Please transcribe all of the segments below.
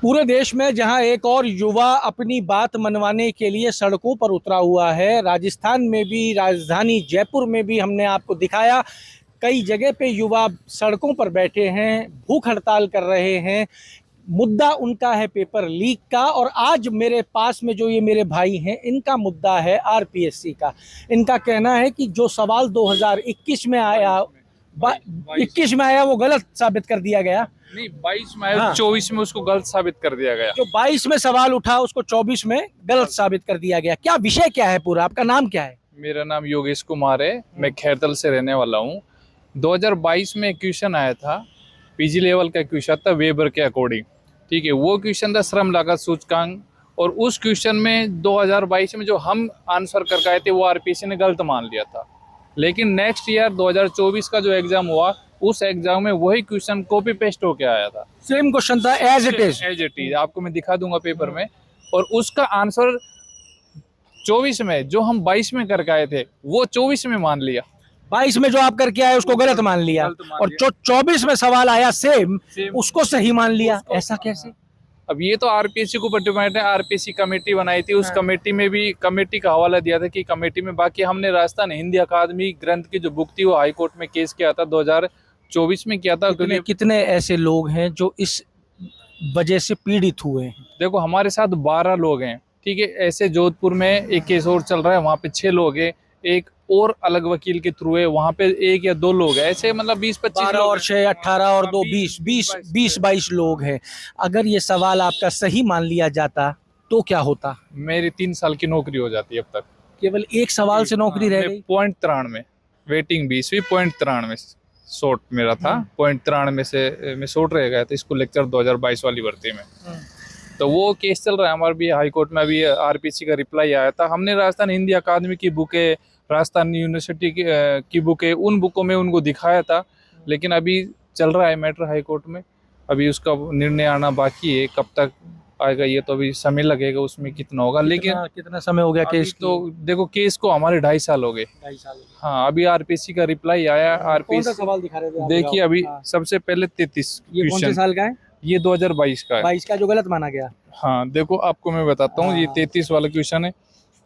पूरे देश में जहां एक और युवा अपनी बात मनवाने के लिए सड़कों पर उतरा हुआ है, राजस्थान में भी, राजधानी जयपुर में भी हमने आपको दिखाया। कई जगह पे युवा सड़कों पर बैठे हैं, भूख हड़ताल कर रहे हैं। मुद्दा उनका है पेपर लीक का, और आज मेरे पास में जो ये मेरे भाई हैं, इनका मुद्दा है आरपीएससी का। इनका कहना है कि जो सवाल 2021 में आया, 21 में आया, वो गलत साबित कर दिया गया। नहीं, 22 में आया, हाँ। 24 में उसको गलत साबित कर दिया गया। जो 22 में सवाल उठा उसको 24 में गलत साबित कर दिया गया। क्या विषय क्या है पूरा? आपका नाम क्या है? मेरा नाम योगेश कुमार है, मैं खैरतल से रहने वाला हूँ। 2022 में क्वेश्चन आया था, पीजी लेवल का क्वेश्चन था वेबर के अकॉर्डिंग। ठीक है, वो क्वेश्चन था श्रम लागत सूचकांक, और उस क्वेश्चन में 2022 में जो हम आंसर करके आए थे वो आरपीएससी ने गलत मान लिया था। लेकिन नेक्स्ट ईयर 2024 का जो एग्जाम हुआ, उस एग्जाम में वही क्वेश्चन कॉपी पेस्ट होके आया था। सेम क्वेश्चन था, एज इट इज। आपको मैं दिखा दूंगा पेपर में। और उसका आंसर 24 में जो हम 22 में करके आए थे वो 24 में मान लिया। 22 में जो आप करके आए उसको गलत मान लिया, और जो 24 में सवाल आया सेम, उसको सही मान लिया। ऐसा कैसे? अब ये तो आरपीएससी के ऊपर डिपेंड है। आरपीएससी कमेटी बनाई थी, उस कमेटी में भी कमेटी का हवाला दिया था कि कमेटी में, बाकी हमने राजस्थान हिंदी अकादमी ग्रंथ की जो बुक थी वो हाई कोर्ट में केस किया था, 2024 में किया था। कितने ऐसे लोग हैं जो इस वजह से पीड़ित हुए हैं? देखो, हमारे साथ 12 लोग हैं। ठीक है, ऐसे जोधपुर में एक केस और चल रहा है, वहाँ पे 6 लोग हैं। एक और अलग वकील के थ्रू है, वहाँ पे 1 या 2 लोग हैं। ऐसे मतलब 20-25 12 और 6 18 और 2 20-22 लोग हैं। अगर ये सवाल आपका सही मान लिया जाता तो क्या होता? मेरी 3 साल की नौकरी हो जाती है अब तक। केवल एक सवाल से नौकरी रह गई। 0.93 वेटिंग 20वीं 0.93 शॉर्ट मेरा था। 0.93 से मैं शॉर्ट रह गया था स्कूल लेक्चर 2022 वाली भर्ती में। तो वो केस चल रहा है हमारे भी हाई कोर्ट में। अभी आरपीएससी का रिप्लाई आया था। हमने राजस्थान हिंदी अकादमी की बुकें, राजस्थान यूनिवर्सिटी की बुकें, उन बुकों में उनको दिखाया था। लेकिन अभी चल रहा है मैटर हाई कोर्ट में, अभी उसका निर्णय आना बाकी है। कब तक आएगा ये तो अभी समय लगेगा, उसमें कितना होगा। लेकिन कितना समय हो गया केस? तो देखो, केस को हमारे 2.5 साल हो गए। 2.5 साल। हाँ, अभी आरपीएससी का रिप्लाई आया। आरपीएससी सवाल दिखा रहे थे? देखिए, अभी सबसे पहले 33 ये कौन से साल का है? ये 2022 का है। 22 का जो गलत माना गया। हाँ, देखो आपको मैं बताता हूँ। ये 33 वाला क्वेश्चन है।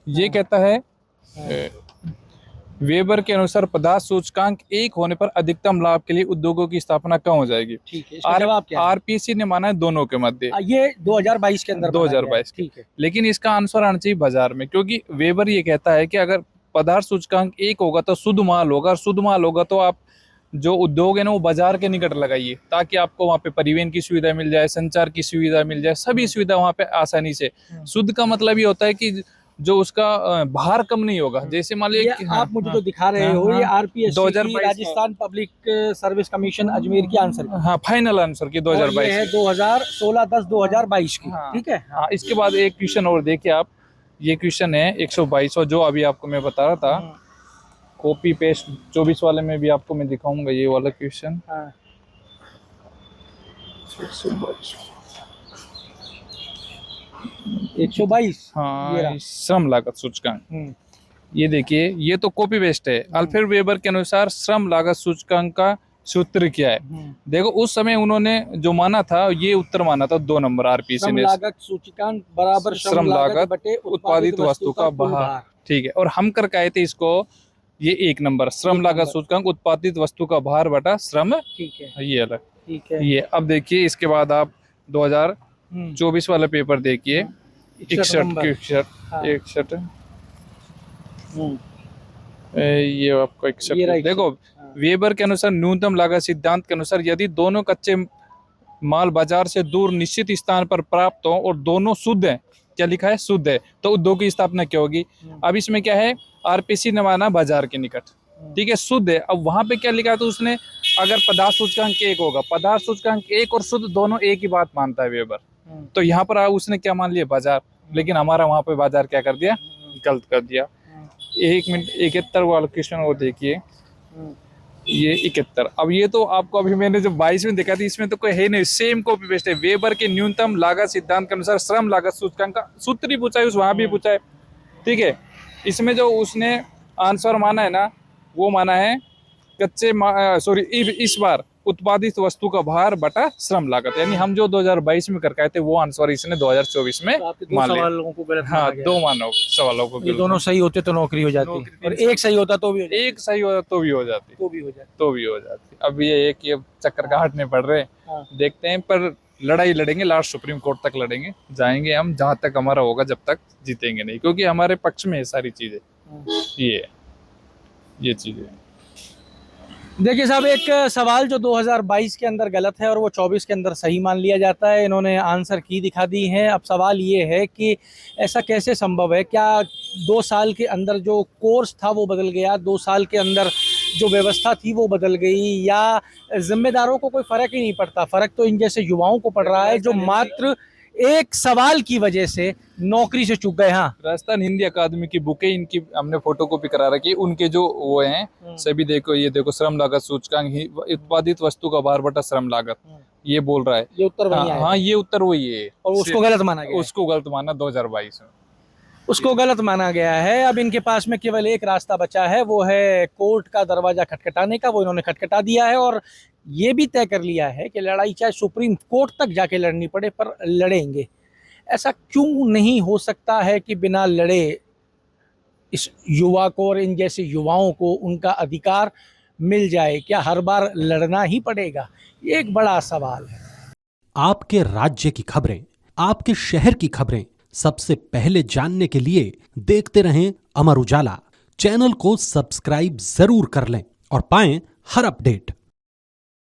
ये कहता है वेबर के अनुसार पदार्थ सूचकांक 1 होने पर अधिकतम लाभ के लिए उद्योगों की स्थापना कम हो जाएगी। ठीक है, इसका जवाब क्या है? आरपीएससी ने माना है दोनों के मध्य। ये 2022 के अंदर 2022। ठीक है, लेकिन इसका आंसर आना चाहिए बाजार में, क्योंकि वेबर ये कहता है कि अगर पदार्थ सूचकांक 1 होगा तो शुद्ध माल होगा, और शुद्ध माल होगा तो आप जो उद्योग है ना वो बाजार के निकट लगाइए, ताकि आपको वहाँ पे परिवहन की सुविधा मिल जाए, संचार की सुविधा मिल जाए, सभी सुविधा वहाँ पे आसानी से। शुद्ध का मतलब ये होता है कि जो उसका भार कम नहीं होगा। जैसे मान लीजिए आप मुझे जो दिखा रहे हो, ये आरपीएससी की, Rajasthan public service commission Ajmer की आंसर की। हाँ, फाइनल आंसर की 2022 है 2016-10-2022 की। ठीक है। हाँ, इसके बाद एक क्वेश्चन और देखिए आप। ये क्वेश्चन है 122, और जो अभी आपको मैं बता रहा था कॉपी पेस्ट 24 वाले में भी आपको मैं दिखाऊंगा ये वाला क्वेश्चन। 122। हाँ, श्रम लागत सूचकांक। ये देखिए, ये तो कॉपी पेस्ट है। अल्फ्रेड वेबर के अनुसार श्रम लागत सूचकांक का सूत्र क्या है? देखो, उस समय उन्होंने जो माना था ये उत्तर माना था 2 नंबर आरपीएससी ने। लागत सूचकांक बराबर श्रम लागत बटे उत्पादित वस्तु का भार। ठीक है, और हम करके आए थे इसको, ये 1 नंबर श्रम लागत सूचकांक उत्पादित वस्तु का भार बटा श्रम। ठीक है, ये अलग। ठीक है, ये अब देखिए, इसके बाद आप 2024 वाला पेपर देखिए। 61 ये आपका 61। देखो, वेबर के अनुसार न्यूनतम लागत सिद्धांत के अनुसार यदि दोनों कच्चे माल बाजार से दूर निश्चित स्थान पर प्राप्त हो और दोनों शुद्ध है, क्या लिखा है? शुद्ध है, तो उद्योग की स्थापना क्या होगी? अब इसमें क्या है? आरपीएससी ने माना बाजार के निकट। ठीक है, शुद्ध है। अब वहां पे क्या लिखा है? तो उसने अगर पदार्थ सूचकांक 1 होगा, पदार्थ सूचकांक 1 और शुद्ध दोनों एक ही बात मानता है वेबर। तो यहाँ पर उसने क्या मान लिया? बाजार। लेकिन हमारा वहां पे बाजार क्या कर दिया? गलत कर दिया। 1 मिनट, 71 वाला क्वेश्चन वो देखिए, ये 71। अब ये तो आपको अभी मैंने जो 22 में देखा था, इसमें तो कोई है नहीं, सेम कॉपी पेस्ट है। वेबर के न्यूनतम लागत सिद्धांत के अनुसार श्रम लागत सूचकांक का सूत्र ही पूछा है, वहां भी पूछा है। ठीक है, इसमें जो उसने आंसर माना है ना, वो माना है कच्चे इस बार उत्पादित वस्तु का भार बटा श्रम लागत, यानी हम जो 2022 में कर के आए थे वो आंसर इसने 2024 में मान लिया। सवालों को गलत हाँ, माना गया। 2 मानव सवालों को ये दोनों सही होते तो नौकरी हो जाती, नौकरी और तीन एक सही होता तो भी हो जाती। एक सही होता तो भी हो जाती, तो भी हो जाती। अब ये एक ये चक्कर काटने पड़ रहे हैं, हाँ। देखते हैं, पर लड़ाई लड़ेंगे, लास्ट सुप्रीम कोर्ट तक लड़ेंगे, जाएंगे हम जहां तक हमारा होगा, जब तक जीतेंगे नहीं, क्योंकि हमारे पक्ष में है सारी चीजें। ये चीजें। देखिए साहब, एक सवाल जो 2022 के अंदर गलत है और वो 24 के अंदर सही मान लिया जाता है, इन्होंने आंसर की दिखा दी है। अब सवाल ये है कि ऐसा कैसे संभव है? क्या 2 साल के अंदर जो कोर्स था वो बदल गया, 2 साल के अंदर जो व्यवस्था थी वो बदल गई, या जिम्मेदारों को कोई फर्क ही नहीं पड़ता? फर्क तो इन जैसे युवाओं को पड़ रहा है जो मात्र एक सवाल की वजह से नौकरी से चूक गए। हाँ, राजस्थान हिंदी अकादमी की बुकें इनकी हमने फोटो कॉपी करा रखी, उनके जो वो हैं सभी, देखो ये देखो, श्रम लागत सूचकांक, उत्पादित वस्तु का भार बटा श्रम लागत, ये बोल रहा है। ये उत्तर वही आया। हाँ, ये उत्तर वही है, और उसको गलत माना गया। उसको गलत माना 2022 में, उसको गलत माना गया है। अब इनके पास में केवल एक रास्ता बचा है, वो है कोर्ट का दरवाजा खटखटाने का। वो इन्होंने खटखटा दिया है और ये भी तय कर लिया है कि लड़ाई चाहे सुप्रीम कोर्ट तक जाके लड़नी पड़े, पर लड़ेंगे। ऐसा क्यों नहीं हो सकता है कि बिना लड़े इस युवा को और इन जैसे युवाओं को उनका अधिकार मिल जाए? क्या हर बार लड़ना ही पड़ेगा? ये एक बड़ा सवाल है। आपके राज्य की खबरें, आपके शहर की खबरें सबसे पहले जानने के लिए देखते रहें अमर उजाला। चैनल को सब्सक्राइब जरूर कर लें और पाएं हर अपडेट।